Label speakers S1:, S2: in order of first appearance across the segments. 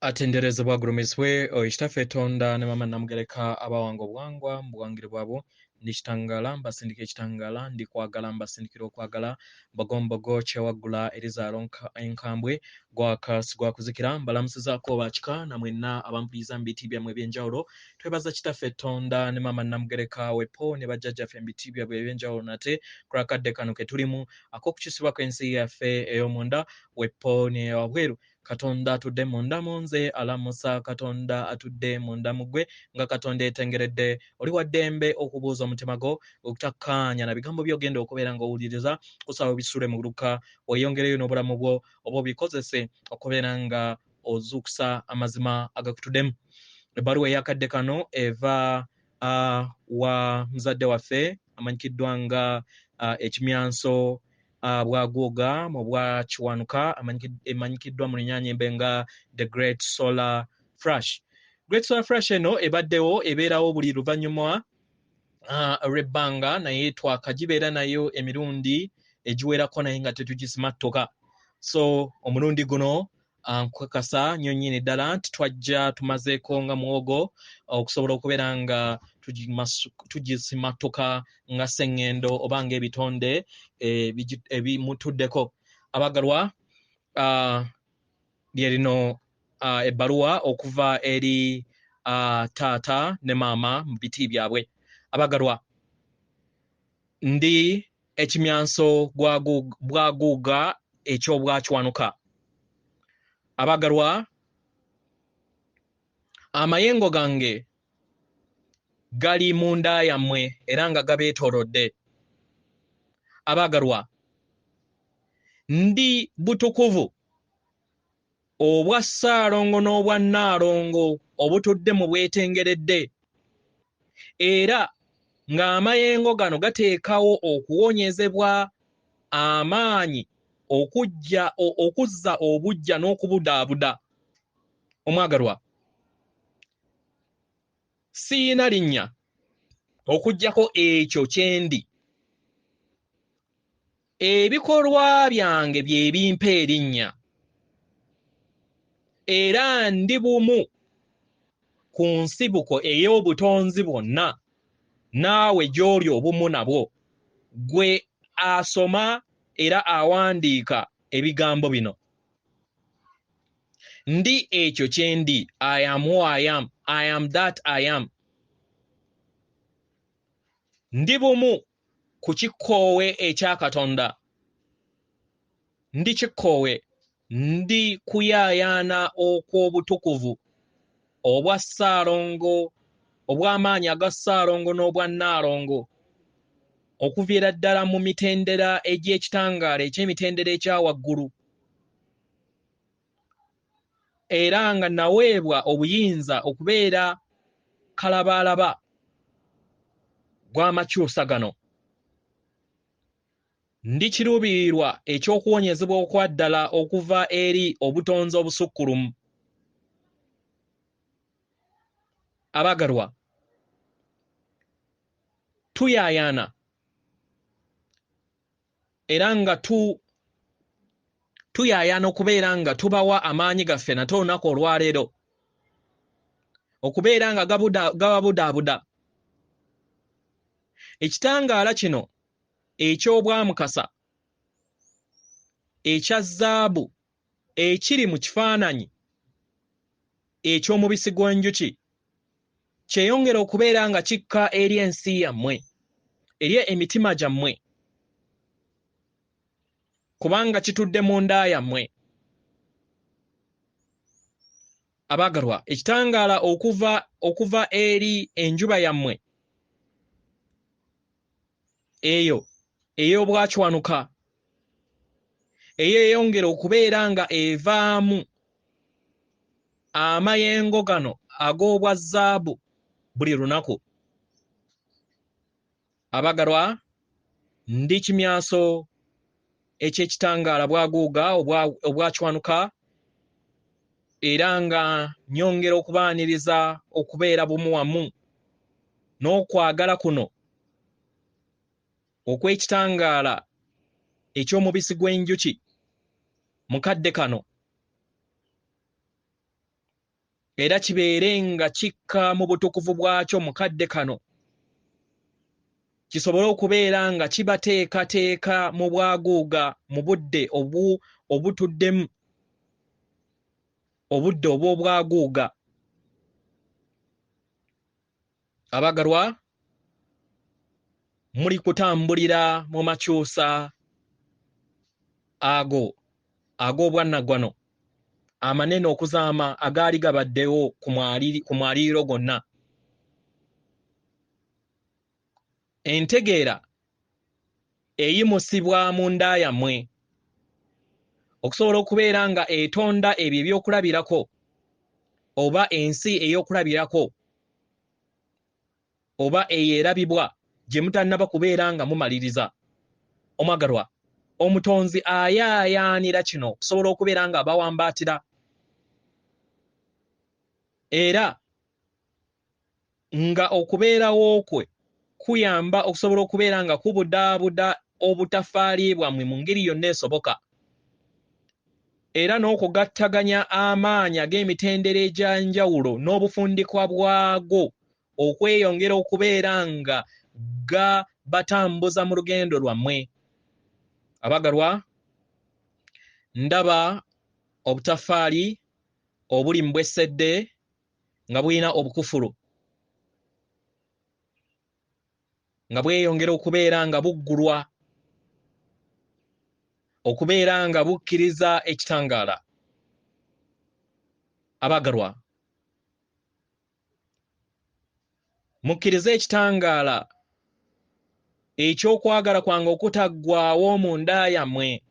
S1: atenderezebwa agurumisibwe ekitaffe Tonda ne mama namugereka abawango bwangwa mbwangire bwabo ndikitangala mbasindika ekitangala ndikwagala mbasindikira okwagala bagombogo kyewaggula erizaalo enkambwe gwakuzikira mbalamusizaako bakika namwenna abampuliriza mu biti byammwe ebyenjawulo twebaza kitaffe Tonda ne mama namugereka wepo ne bajjajjaffe mu biti byabwe ebyenjawulo nate kulakadde kano ke tulimu ak'okukisibwa kw'ensi yaffe ey'omunda wepo ne wabweru Katonda atudde munda munze alamusa Katonda atudde munda mugwe nga Katonda etengeredde oli wa ddembe okubuuza omutima gwo okutakkaanya na bigambo by'ogenda okubeera ng'owuliriza kusaba bisule mu luka weeyongereyo n'obulamu bwo oba obikozese okubeera nga ozuukusa amazima agakutuddemu. Ebbaluwa eyakadde kano eva wa muzadde waffe amanyikiddwa nga Ekimyanso Bwaguga Mubwa Kiwanuka emanyikiddwa mu lunyanyembe nga The Great Solar Flash. Great Solar Flash eno ebaddewo ebeerawo buli luvannyuma lw'ebbanga naye twakagibeera nayo emirundi egiwerako naye nga tetugisimatoka. So omulundi guno nkakasa nnyo nnyini ddala nti twajja tumazeeko nga muwogo okusobola okubeera nga tugisimatoka nga sseŋŋendo oba ng'ebitonde ebimutuddeko. Abagalwa lye lino ebbaluwa okuva eri taata ne maama mu biti byabwe. Abagalwa ndi Ekimyanso Bwaguga Eky'Okwagala. Abagalwa amayengo gange gali munda yammwe era nga gabeetoolodde. Abagalwa ndi butukuvu obwa Ssaalongo n'obwa Nnaalongo obutudde mu bwetengeredde era ng'amayengo gano gateekawo okuwonyezebwa amaanyi okuzza obujja n'okubudaabuda. Omwagalwa siina linnya okuggyako ekyo kyendi. Ebikolwa byange bye bimpa erinnya era ndi bumu ku nsibuko ey'obutonzi bwonna naawe gy'oli obumu nabwo gwe asoma era awandiika ebigambo bino. Ndi ekyo kyendi. I am who I am. I am that I am. Ndi bumu ku kikkoowe ekya Katonda. Ndi kikkoowe. Ndi kuyaayaana okw'obutukuvu obwa Ssaalongo obw'amaanyi aga Ssaalongo n'obwa Nnaalongo okuviira ddala mu mitendera egy'ekitangaala eky'emitendera ekya waggulu era nga naweebwa obuyinza okubeera kalabaalaba gw'amakyusa gano. Ndi kiruubirirwa eky'okuwonyezebwa okwa ddala okuva eri obutonzi obusukkulumu. Abagalwa tuyaayaana era nga tuyaayaana okubeera nga tubawa amaanyi gaffe nate olunaku olwaleero okubeera nga gababudaabuda. Ekitangaala kino eky'obwamukasa ekya zaabu ekiri mu kifaananyi eky'omubisi gw'enjuki kyeyongera okubeera nga kikka eri ensi yammwe eri emitima gyammwe kubanga kitudde mu nda yammwe. Abagalwa ekitangaala okuva eri enjuba yammwe eyo ey'Obwakiwanuka eyeyongera okubeera nga evaamu amayengo gano ag'obwa zaabu buli lunaku. Abagalwa ndi Kimyanso eky'ekitangaala Bwaguga Obwakiwanuka era nga nyongera okubaaniriza okubeera bumu wamu n'okwagala kuno okw'ekitangaala eky'omubisi gw'enjuki mukadde kano era kibeere nga kikka mu butukuvu bwakyo mu kadde kano, kisobole okubeera nga kibateekateeka mu bwaguuga mu budde obutuddemu, obudde obw'obwaguuga. Abagalwa, muli kutambulira mu makyusa ago ag'obwannagwano amanene okuzaama agaali gabaddewo ku mwaliiro gonna. Entegeera eyimusibwa mu nda yammwe okusobola okubeera nga etonda ebyo ebyokulabirako oba ensi ey'okulabirako oba eyeerabibwa gye mutannaba kubeera nga mumaliriza. Omwagalwa, omutonzi ayaayaanira kino okusobola okubeera nga abawambaatira, era nga okubeerawo kwe kuyamba okusobola okubeera nga kubudaabuda obutafaali bwammwe mu ngeri yonna esoboka, era n'okugattaganya amaanyi ag'emitendera egy'enjawulo n'obufundikwa bwago okweyongera okubeera nga gabatambuza mu lugendo lwammwe. Abagalwa, ndaba obutafaali obuli mu bwesedde nga bulina obukufulu, nga bweyongera okubeera nga buggulwa, okubeera nga bukkiriza ekitangaala. Abagalwa, mukkirize ekitangaala eky'okwagala kwange okutaggwaawo mu nda yammwe.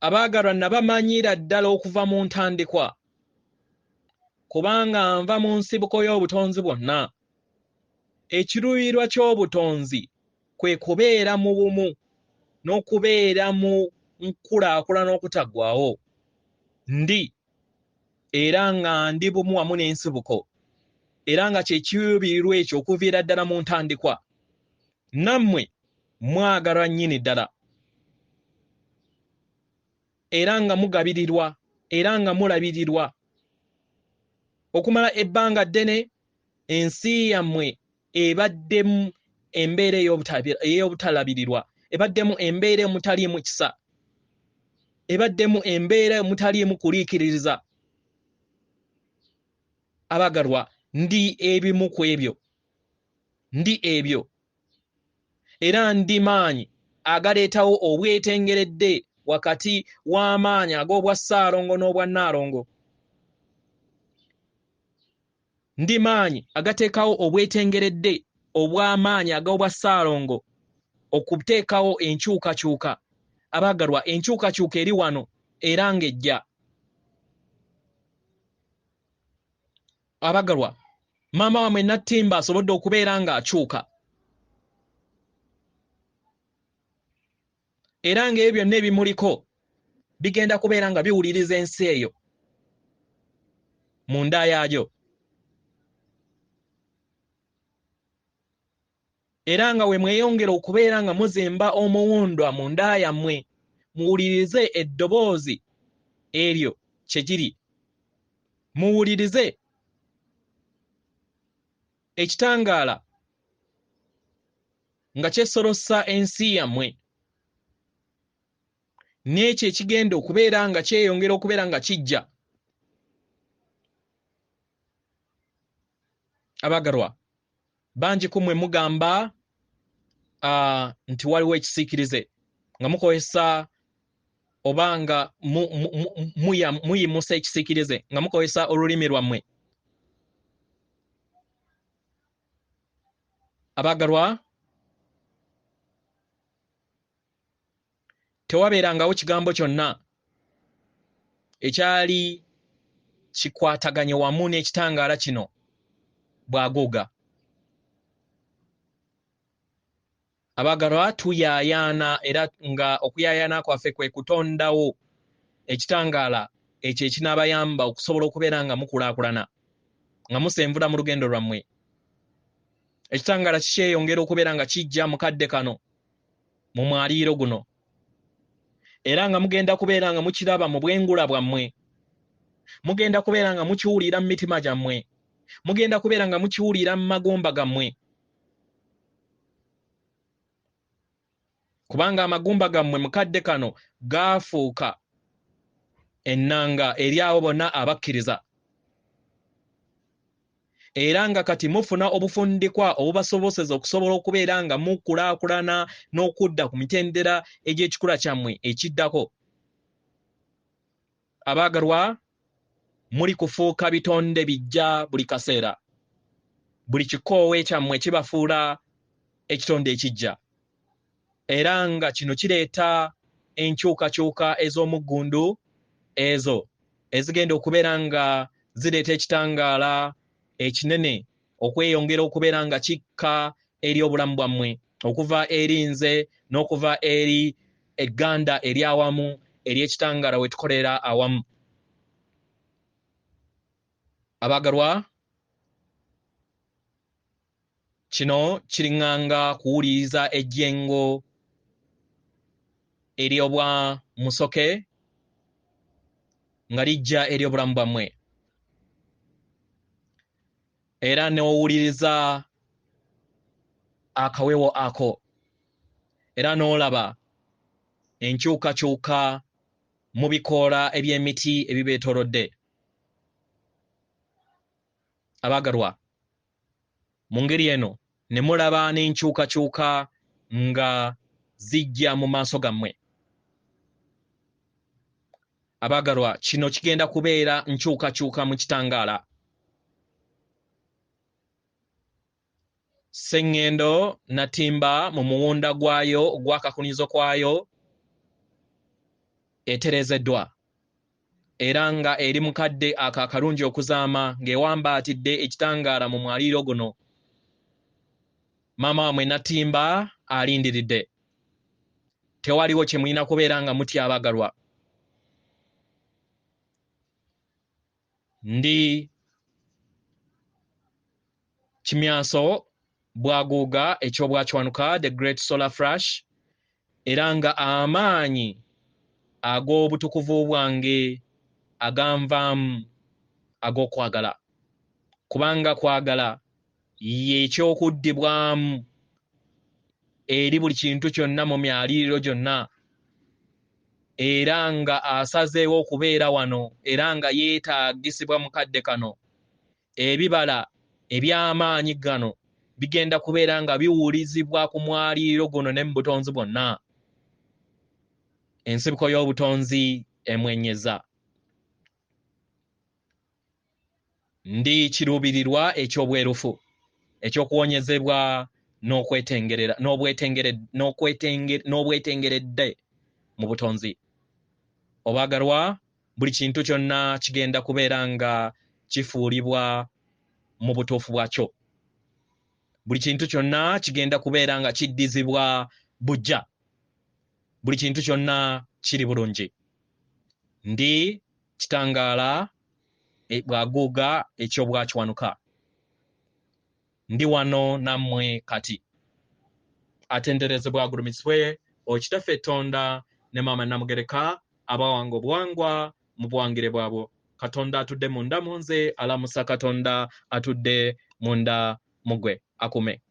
S1: Abaagalwa, nabamanyira ddala okuva mu ntandikwa, kubanga nva mu nsibuko y'obutonzi bwonna. Ekiruubirirwa ky'obutonzi kwe kubeera mu bumu n'okubeera mu nkulaakulana okutaggwaawo. Ndi era nga ndi bumu wamu n'ensibuko, era nga kye kiruubirirwa ekyo okuviira ddala mu ntandikwa. Nammwe mwagalwa nnyini ddala, era nga mugabirirwa, era nga mulabirirwa. Okumala ebbanga ddene ensi yammwe ebaddemu embeera ey'obutalabirirwa, ebaddemu embeera emutaliimu kisa, ebaddemu embeera emutaliimu kuliikiririza. Abagalwa, ndi ebimu ku ebyo, ndi ebyo, era ndi maanyi agaleetawo obwetengeredde wakati w'amaanyi ag'obwa Ssaalongo n'obwa Nnaalongo. Ndi maanyi agateekawo obwetengeredde obw'amaanyi ag'obwa Ssaalongo okuteekawo enkyukakyuka. Abagalwa, enkyukakyuka eri wano era ng'ejja. Abagalwa, maama wamwe Nattimba asobodde okubeera ng'akyuka, era ng'ebyo byonna ebimuliko bigenda kubeera nga biwuliriza ensi eyo mu nda yaagyo, era nga we mweyongera okubeera nga muzimba omuwundwa mu nda yammwe, muwulirize eddoboozi eryo kye kiri, muwulirize ekitangaala nga kyesolossa ensi yammwe, n'ekyo ekigenda okubeera nga kyeyongera okubeera nga kijja. Abagalwa, bangi ku mmwe mugamba nti waliwo ekisiikirize, nga mukozesa oba nga muyimusa ekisiikirize nga mukozesa olulimi lwammwe. Abagalwa, tewabeerangawo kigambo kyonna ekyali kikwataganye wamu n'ekitangaala kino Bwaguga. Abagalwa, tuyaayaana, era nga okuyaayaana kwaffe kwe kutondawo ekitangaala ekyo ekinaabayamba okusobola okubeera nga mukulaakulana, nga musenvula mu lugendo lwammwe. Ekitangaala kikyeyongera okubeera nga kijja mu kadde kano mu mwaliiro guno, era nga mugenda kubeera nga mukiraba mu bwengula bwammwe, mugenda kubeera nga mukiwulira mu mitima gyammwe, mugenda kubeera nga mukiwulira mu magumba gammwe, kubanga amagumba gammwe mukadde kano gaafuuka ennanga eri abo bonna abakkiriza, era nga kati mufuna obufundikwa obubasoboseza okusobola okubeera nga mukulaakulana n'okudda ku mitendera egy'ekikula kyammwe ekiddako. Abaagalwa, muli kufuuka bitonde bijja buli kaseera, buli kikoowe kyammwe kibafuula ekitonde ekijja, era nga kino kireeta enkyukakyuka ez'omuggundu ezo ezigenda okubeera nga zireeta ekitangaala ekinene okweyongera okubeera nga kikka eri obulamu bwammwe, okuva eri nze n'okuva eri egganda eryawamu ery'ekitangaala we tukolera awamu. Abaagalwa, kino kiriŋŋanga kuwuliriza ejjengo ery'obwa musoke nga lijja eri obulamu bwammwe, era n'owuliriza akawewo ako, era n'olaba enkyukakyuka mu bikoola eby'emiti ebibeetoolodde. Abaagalwa, mu ngeri eno ne mulaba n'enkyukakyuka nga zijja mu maaso gammwe. Abaagalwa, kino kigenda kubeera nkyukakyuka mu kitangaala. Sseŋŋendo natimba mu muwunda gwayo ogw'akakunizo kwayo etereezeddwa, era nga eri mukadde ako akalungi okuzaama ng'ewambaatidde ekitangaala mu mwaliiro guno. Maama wamwe natimba alindiridde. Tewaliwo kye mulina kubeera nga mutya abaagalwa. Ndi Ekimyanso Bwaguga Eky'Obwakiwanuka, the great solar flash, era nga amaanyi ag'obutukuvu bwange aganvaamu ag'okwagala, kubanga kwagala y'ekyokuddibwamu eri buli kintu kyonna mu myaliriro gyonna, era nga asazeewo okubeera wano, era nga yeetaagisibwa mukadde kano. Ebibala eby'amaanyi gano bigenda kubeera nga biwulizibwa ku mwaliriro guno ne mu butonzi bwonna. Ensibuko y'obutonzi emwenyeza. Ndi kiruubirirwa eky'obwerufu, eky'okuwonyezebwa n'obwetengeredde mu butonzi. Obaagalwa, buli kintu kyonna kigenda kubeera nga kifuulibwa mu butuufu bwakyo. Buli kintu kyonna kigenda kubeera nga kiddizibwa bujja. Buli kintu kyonna kiri bulungi. Ndi kitangaala Bwaguga Eky'Obwakiwanuka. Ndi wano nammwe kati. Atenderezebwa agulumisibwe Okitaffe Tonda ne Maama Namugereka abawanga obuwangwa mu buwangire bwabwo. Katonda atudde munda mu nze, alamusa Katonda atudde munda mu gwe. Akume.